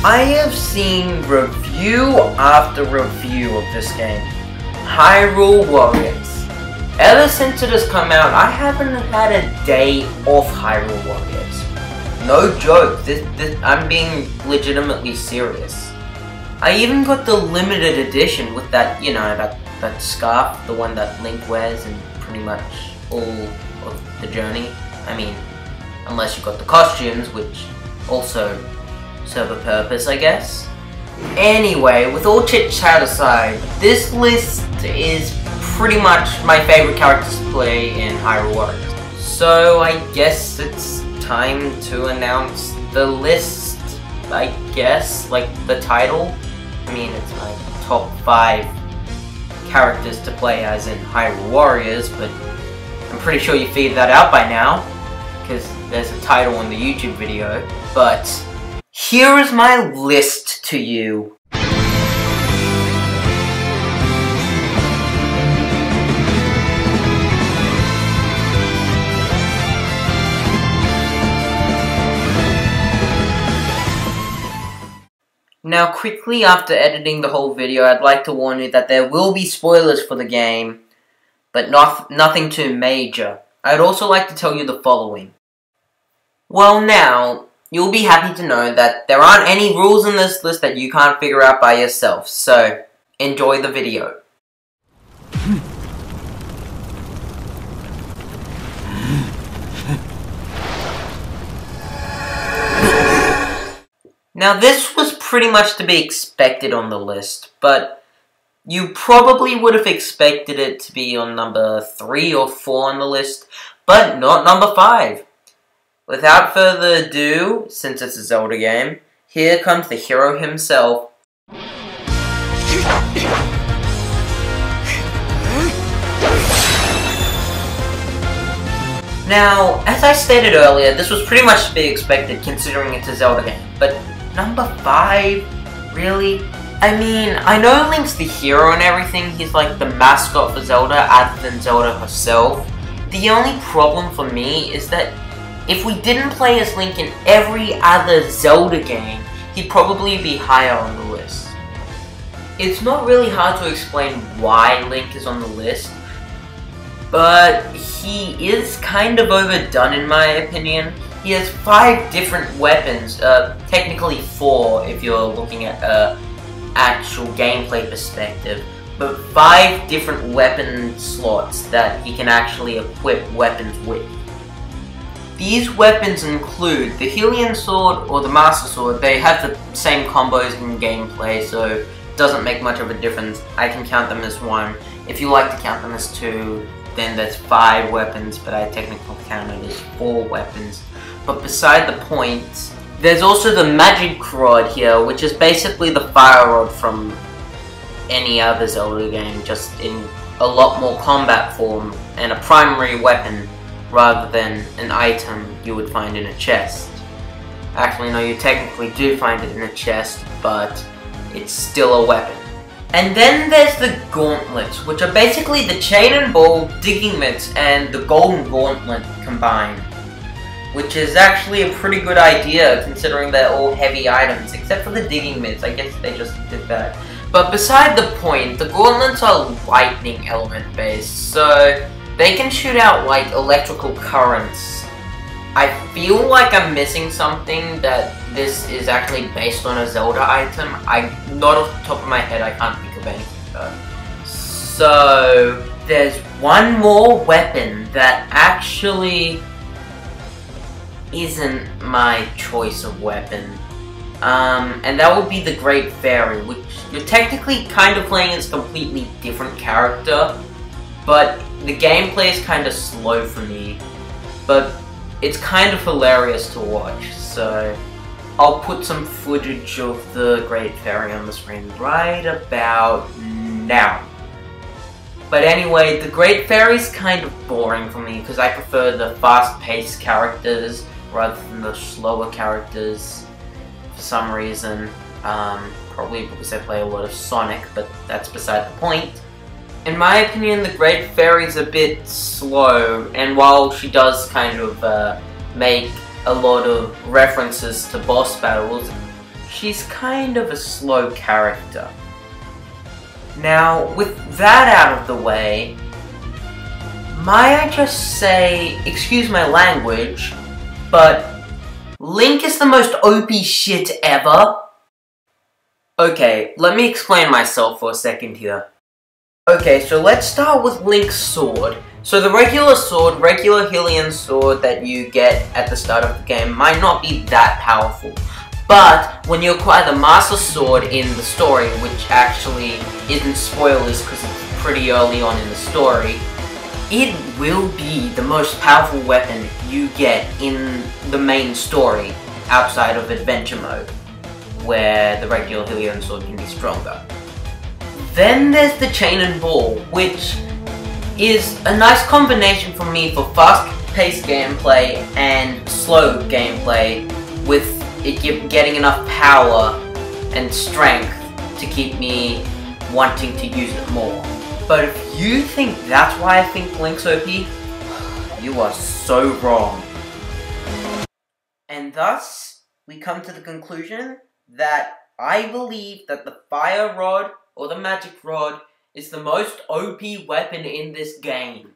I have seen review after review of this game, Hyrule Warriors. Ever since it has come out, I haven't had a day off Hyrule Warriors. No joke, I'm being legitimately serious. I even got the limited edition with that, you know, that scarf, the one that Link wears in pretty much all of the journey. I mean, unless you got the costumes, which also serve a purpose, I guess. Anyway, with all chit-chat aside, this list is pretty much my favorite characters to play in Hyrule Warriors. So I guess it's time to announce the list, I guess, like the title. I mean, it's my top 5 characters to play as in Hyrule Warriors, but I'm pretty sure you figured that out by now, because there's a title on the YouTube video. But here is my list to you. Now quickly, after editing the whole video, I'd like to warn you that there will be spoilers for the game, but nothing too major. I'd also like to tell you the following. Well now, you'll be happy to know that there aren't any rules in this list that you can't figure out by yourself, so enjoy the video. Now this was pretty much to be expected on the list, but you probably would have expected it to be on number 3 or 4 on the list, but not number 5. Without further ado, since it's a Zelda game, here comes the hero himself. Now, as I stated earlier, this was pretty much to be expected considering it's a Zelda game, but number 5? Really? I mean, I know Link's the hero and everything, he's like the mascot for Zelda other than Zelda herself. The only problem for me is that if we didn't play as Link in every other Zelda game, he'd probably be higher on the list. It's not really hard to explain why Link is on the list, but he is kind of overdone in my opinion. He has 5 different weapons, technically 4 if you're looking at an actual gameplay perspective, but 5 different weapon slots that he can actually equip weapons with. These weapons include the Hylian Sword or the Master Sword. They have the same combos in gameplay, so it doesn't make much of a difference. I can count them as 1. If you like to count them as 2, then there's 5 weapons, but I technically count it as 4 weapons. But beside the point, there's also the Magic Rod here, which is basically the Fire Rod from any other Zelda game, just in a lot more combat form, and a primary weapon, rather than an item you would find in a chest. Actually, no, you technically do find it in a chest, but it's still a weapon. And then there's the Gauntlets, which are basically the Chain and Ball, Digging Mitts, and the Golden Gauntlet combined. Which is actually a pretty good idea, considering they're all heavy items, except for the Digging Mitts. I guess they just did that. But beside the point, the Gauntlets are lightning element based, so they can shoot out like electrical currents. I feel like I'm missing something that this is actually based on a Zelda item. Not off the top of my head, I can't think of anything though. So there's one more weapon that actually isn't my choice of weapon. And that would be the Great Fairy, which you're technically kind of playing as a completely different character, but the gameplay is kind of slow for me, but it's kind of hilarious to watch, so I'll put some footage of the Great Fairy on the screen right about now. But anyway, the Great Fairy's kind of boring for me because I prefer the fast-paced characters rather than the slower characters for some reason. Probably because I play a lot of Sonic, but that's beside the point. In my opinion, the Great Fairy's a bit slow, and while she does kind of make a lot of references to boss battles, she's kind of a slow character. Now, with that out of the way, might I just say, excuse my language, but Link is the most OP shit ever? Okay, let me explain myself for a second here. Okay, so let's start with Link's sword. So the regular sword, regular Hylian sword that you get at the start of the game might not be that powerful. But when you acquire the Master Sword in the story, which actually isn't spoilers because it's pretty early on in the story, it will be the most powerful weapon you get in the main story outside of Adventure Mode, where the regular Hylian sword can be stronger. Then there's the Chain and Ball, which is a nice combination for me for fast-paced gameplay and slow gameplay, with it getting enough power and strength to keep me wanting to use it more. But if you think that's why I think Link's OP, you are so wrong. And thus, we come to the conclusion that I believe that the Fire Rod, or the Magic Rod, is the most OP weapon in this game.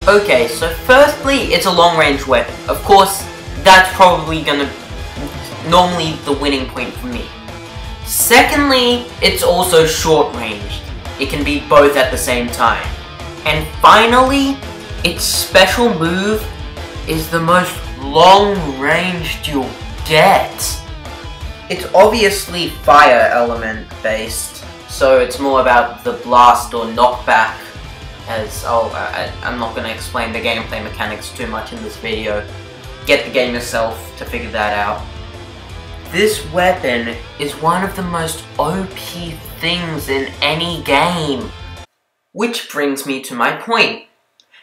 Okay, so firstly, it's a long-range weapon. Of course, that's probably normally the winning point for me. Secondly, it's also short-ranged. It can be both at the same time. And finally, its special move is the most long-ranged you'll get. It's obviously fire element based, so it's more about the blast or knockback, as I'm not going to explain the gameplay mechanics too much in this video. Get the game yourself to figure that out. This weapon is one of the most OP things in any game. Which brings me to my point.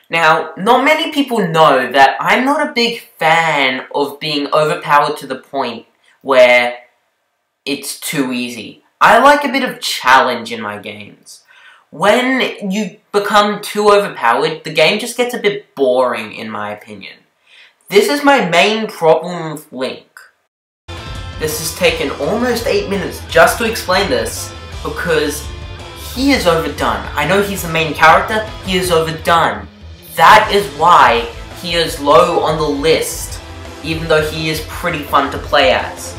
Now, not many people know that I'm not a big fan of being overpowered to the point where it's too easy. I like a bit of challenge in my games. When you become too overpowered, the game just gets a bit boring, in my opinion. This is my main problem with Link. This has taken almost 8 minutes just to explain this, because he is overdone. I know he's the main character, he is overdone. That is why he is low on the list, even though he is pretty fun to play as.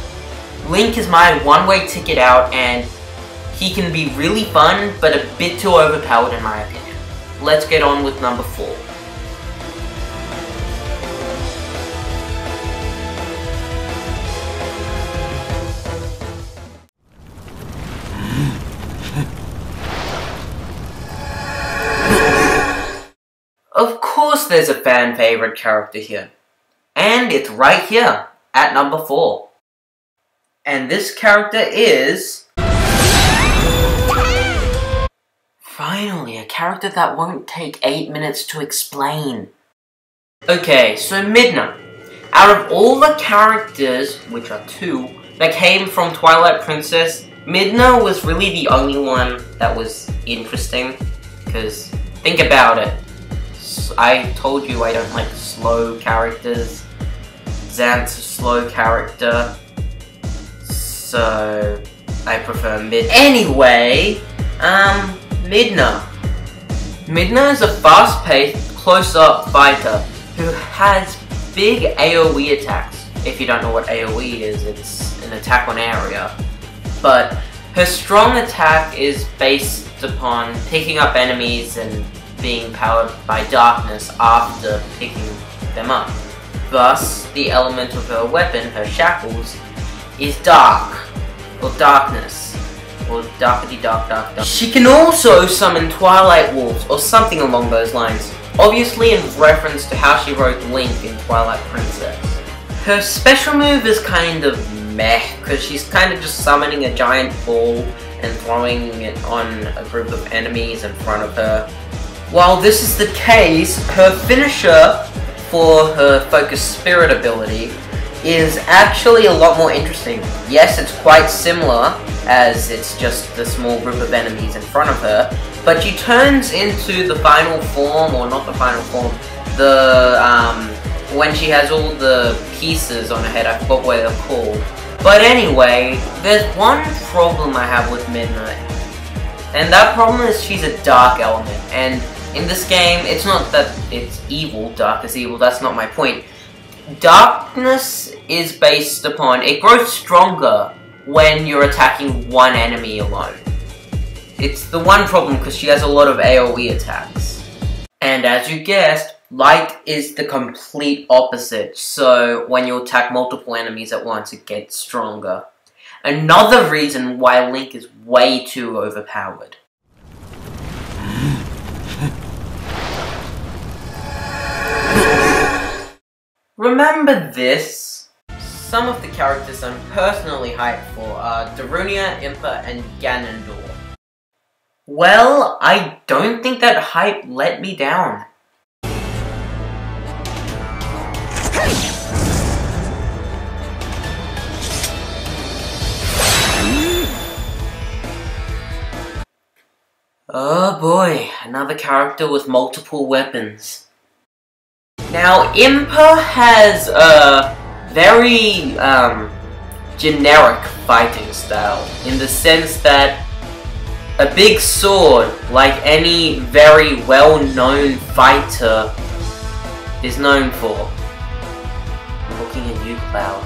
Link is my one-way ticket out, and he can be really fun, but a bit too overpowered in my opinion. Let's get on with number 4. Of course there's a fan favorite character here. And it's right here, at number 4. And this character is... Finally, a character that won't take 8 minutes to explain. Okay, so Midna. Out of all the characters, which are 2, that came from Twilight Princess, Midna was really the only one that was interesting. Because, think about it. I told you I don't like slow characters. Xanth's a slow character. So, I prefer Midna. Anyway, Midna. Midna is a fast-paced, close-up fighter who has big AoE attacks. If you don't know what AoE is, it's an attack on area. But her strong attack is based upon picking up enemies and being powered by darkness after picking them up. Thus, the element of her weapon, her shackles, is dark, or darkness, or darkety dark. She can also summon Twilight Wolves, or something along those lines, obviously in reference to how she wrote Link in Twilight Princess. Her special move is kind of meh, because she's kind of just summoning a giant ball and throwing it on a group of enemies in front of her. While this is the case, her finisher for her Focus Spirit ability is actually a lot more interesting. Yes, it's quite similar, as it's just a small group of enemies in front of her, but she turns into the final form, or not the final form, when she has all the pieces on her head, I forgot what they're called, But anyway, there's one problem I have with Midnight. And that problem is she's a dark element. And in this game, it's not that it's evil, dark is evil, that's not my point. Darkness is based upon, it grows stronger when you're attacking one enemy alone. It's the one problem because she has a lot of AoE attacks. And as you guessed, light is the complete opposite, so when you attack multiple enemies at once, it gets stronger. Another reason why Link is way too overpowered. Remember this? Some of the characters I'm personally hyped for are Darunia, Impa, and Ganondorf. Well, I don't think that hype let me down. Oh boy, another character with multiple weapons. Now, Impa has a very, generic fighting style, in the sense that a big sword, like any very well-known fighter is known for. I'm looking at you, Cloud.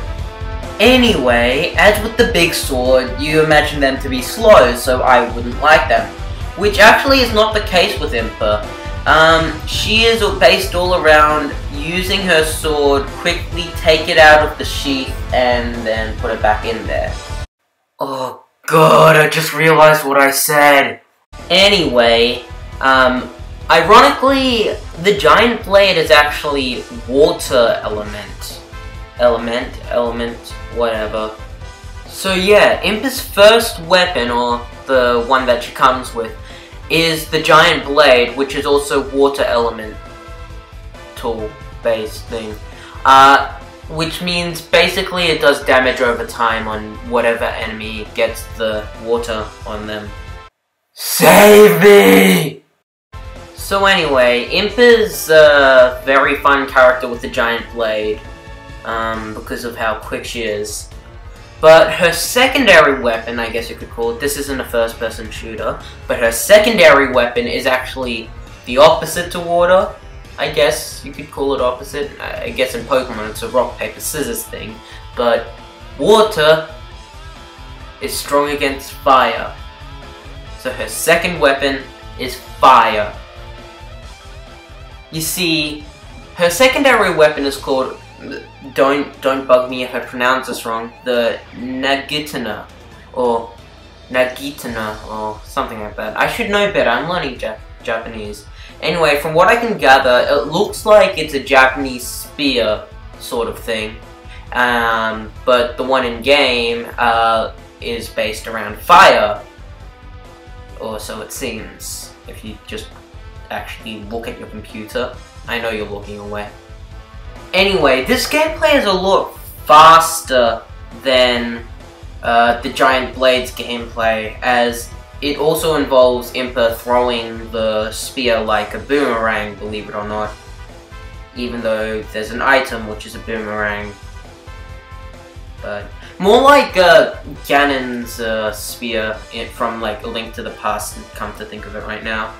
Anyway, as with the big sword, you imagine them to be slow, so I wouldn't like them. Which actually is not the case with Impa. She is based all around using her sword, quickly take it out of the sheath, and then put it back in there. Oh god, I just realized what I said. Anyway, ironically, the giant blade is actually water element. Element, whatever. So yeah, Impa's first weapon, or the one that she comes with, is the giant blade, which is also water element tool based thing. Which means basically it does damage over time on whatever enemy gets the water on them. Save me! So anyway, Impa's a very fun character with the giant blade, because of how quick she is. But her secondary weapon, I guess you could call it, this isn't a first-person shooter, but her secondary weapon is actually the opposite to water. I guess you could call it opposite. I guess in Pokemon it's a rock, paper, scissors thing. But water is strong against fire. So her second weapon is fire. You see, her secondary weapon is called, don't bug me if I pronounce this wrong, the Nagitana, or something like that. I should know better, I'm learning Japanese. Anyway, from what I can gather, it looks like it's a Japanese spear sort of thing. But the one in game is based around fire. Or so it seems, if you just actually look at your computer. I know you're looking away. Anyway, this gameplay is a lot faster than the Giant Blades gameplay, as it also involves Impa throwing the spear like a boomerang, believe it or not. Even though there's an item which is a boomerang. But more like Ganon's spear from like A Link to the Past, come to think of it right now.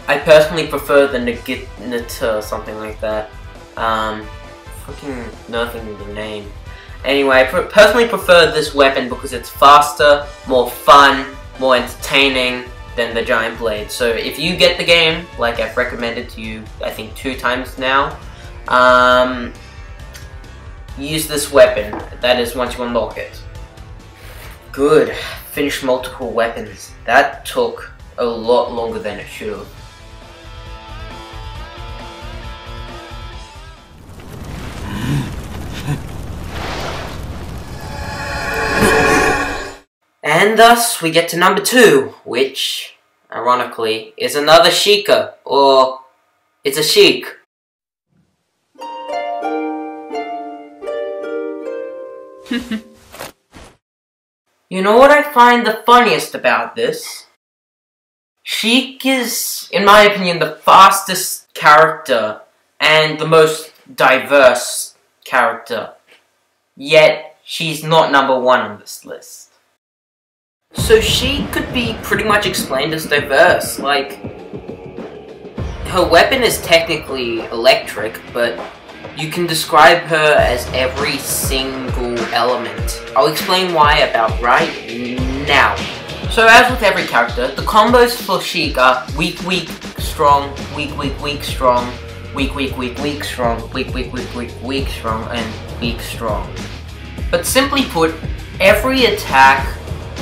I personally prefer the Nagitana or something like that. Fucking nerfing the name. Anyway, I personally prefer this weapon because it's faster, more fun, more entertaining than the Giant Blade. So if you get the game, like I've recommended to you, I think 2 times now, use this weapon. That is once you unlock it. Good. Finished multiple weapons. That took a lot longer than it should have. And thus, we get to number 2, which, ironically, is another Sheikah, or it's a Sheik. You know what I find the funniest about this? Sheik is, in my opinion, the fastest character and the most diverse character. Yet, she's not number 1 on this list. So she could be pretty much explained as diverse, like, her weapon is technically electric, but you can describe her as every single element. I'll explain why about right now. So as with every character, the combos for Sheik are weak, weak, strong, weak, weak, weak, strong, weak, weak, weak, weak, strong, weak, weak, weak, weak, weak, strong, and weak, strong. But simply put, every attack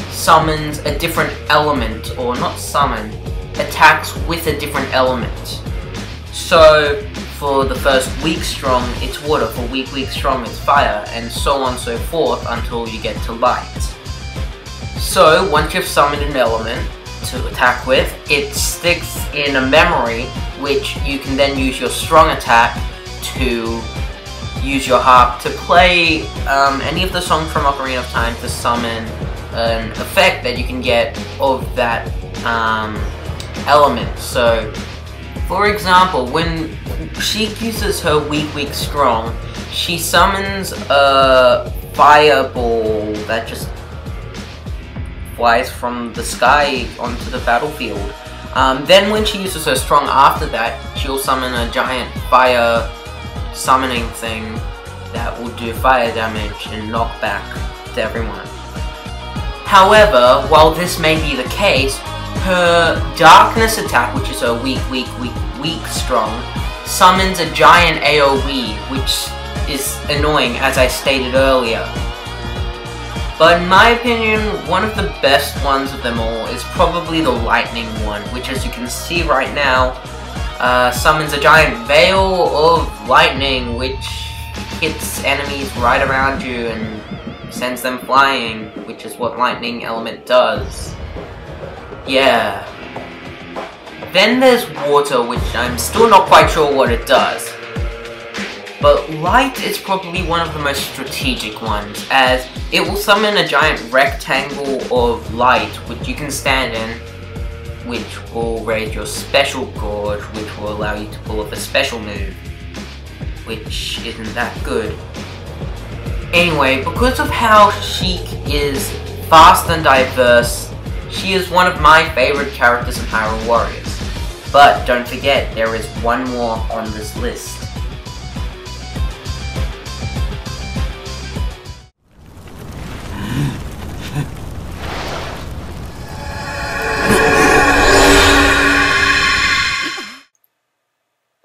summons a different element, or not summon, attacks with a different element. So, for the first weak strong, it's water, for weak, weak, strong, it's fire, and so on and so forth until you get to light. So, once you've summoned an element to attack with, it sticks in a memory, which you can then use your strong attack to use your harp to play any of the songs from Ocarina of Time to summon an effect that you can get of that element. So, for example, when Sheik uses her weak, weak, strong, she summons a fireball that just flies from the sky onto the battlefield. Then when she uses her strong after that, she'll summon a giant fire summoning thing that will do fire damage and knockback to everyone. However, while this may be the case, her darkness attack, which is her weak, weak, weak, weak, strong, summons a giant AoE, which is annoying, as I stated earlier. But in my opinion, one of the best ones of them all is probably the lightning one, which, as you can see right now, summons a giant veil of lightning, which hits enemies right around you and sends them flying, which is what lightning element does. Yeah. Then there's water, which I'm still not quite sure what it does. But light is probably one of the most strategic ones, as it will summon a giant rectangle of light which you can stand in, which will raise your special gorge, which will allow you to pull off a special move, which isn't that good. Anyway, because of how Sheik is fast and diverse, she is one of my favorite characters in Hyrule Warriors. But don't forget, there is one more on this list.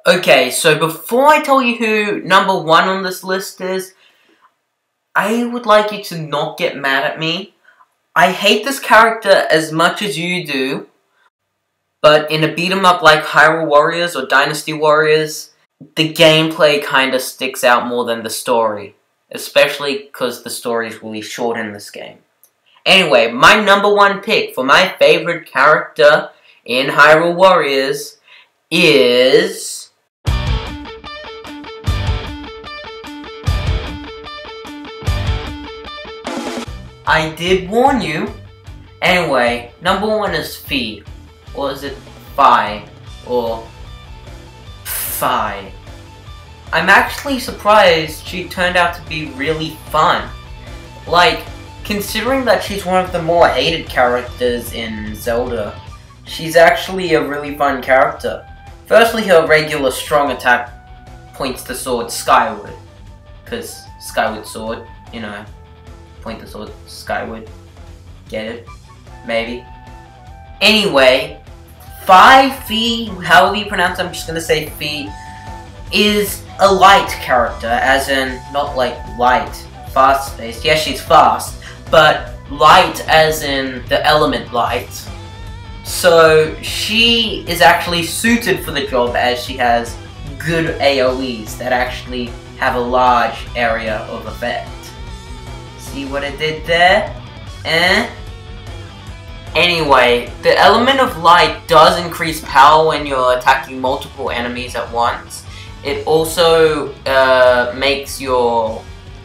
Okay, so before I tell you who number 1 on this list is, I would like you to not get mad at me. I hate this character as much as you do, but in a beat 'em up like Hyrule Warriors or Dynasty Warriors, the gameplay kinda sticks out more than the story, especially because the story is really short in this game. Anyway, my number 1 pick for my favorite character in Hyrule Warriors is... I did warn you. Anyway, number 1 is Fi. Or is it Fi? Or Fi? I'm actually surprised she turned out to be really fun. Like, considering that she's one of the more hated characters in Zelda, she's actually a really fun character. Firstly, her regular strong attack points the sword skyward. Because skyward sword, you know. Point the sword skyward. Get it? Maybe. Anyway, Fi, however you pronounce it, I'm just gonna say Fi, is a light character, as in, not like light, fast-paced. Yes, she's fast, but light as in the element light. So, she is actually suited for the job, as she has good AoEs that actually have a large area of effect. See what I did there? Anyway, the element of light does increase power when you're attacking multiple enemies at once. It also makes your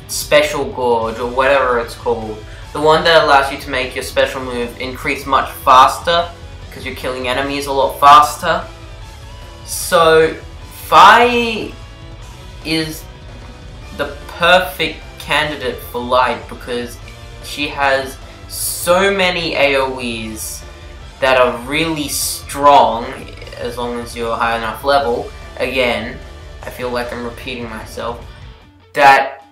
special gorge, or whatever it's called, the one that allows you to make your special move, increase much faster, because you're killing enemies a lot faster. So, Fi is the perfect candidate for Light because she has so many AoEs that are really strong as long as you're high enough level. Again, I feel like I'm repeating myself, that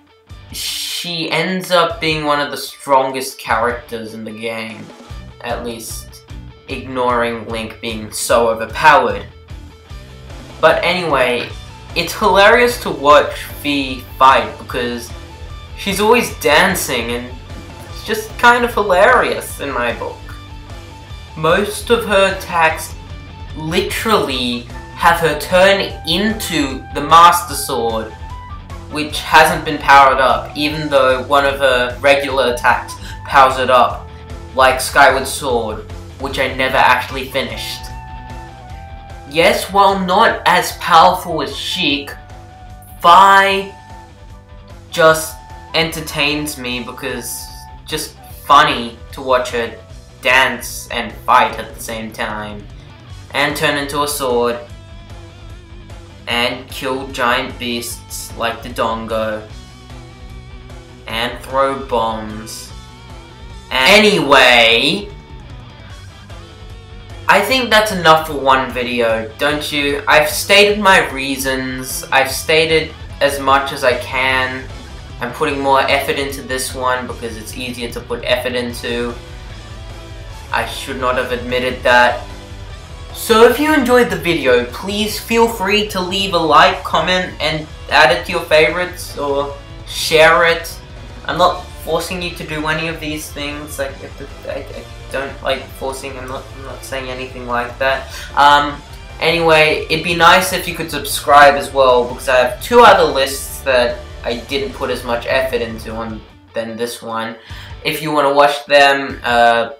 she ends up being one of the strongest characters in the game, at least ignoring Link being so overpowered. But anyway, it's hilarious to watch V fight because she's always dancing and it's just kind of hilarious in my book. Most of her attacks literally have her turn into the Master Sword, which hasn't been powered up, even though one of her regular attacks powers it up, like Skyward Sword, which I never actually finished. Yes, while not as powerful as Sheik, Vi just entertains me because it's just funny to watch her dance and fight at the same time, and turn into a sword, and kill giant beasts like the Dongo, and throw bombs. Anyway, I think that's enough for one video, don't you? I've stated my reasons, I've stated as much as I can. I'm putting more effort into this one because it's easier to put effort into. I should not have admitted that. So if you enjoyed the video, please feel free to leave a like, comment, and add it to your favorites, or share it. I'm not forcing you to do any of these things. Like, I don't like forcing, I'm not saying anything like that. Anyway, it'd be nice if you could subscribe as well, because I have two other lists that I didn't put as much effort into than this one. If you want to watch them,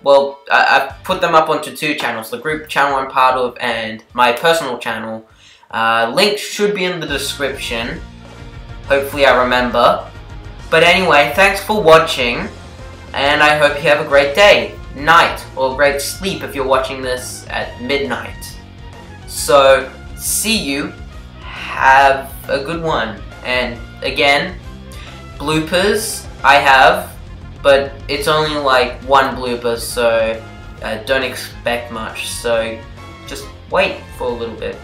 well, I've put them up onto two channels, the group channel I'm part of and my personal channel. Link should be in the description. Hopefully I remember. But anyway, thanks for watching, and I hope you have a great day, night, or great sleep if you're watching this at midnight. So, see you, have a good one, and again, bloopers I have, but it's only like one blooper, so don't expect much, so just wait for a little bit.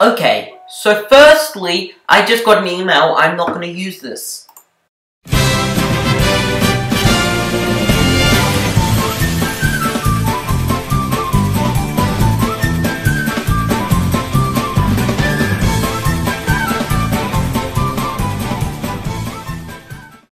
Okay, so firstly, I just got an email, I'm not going to use this.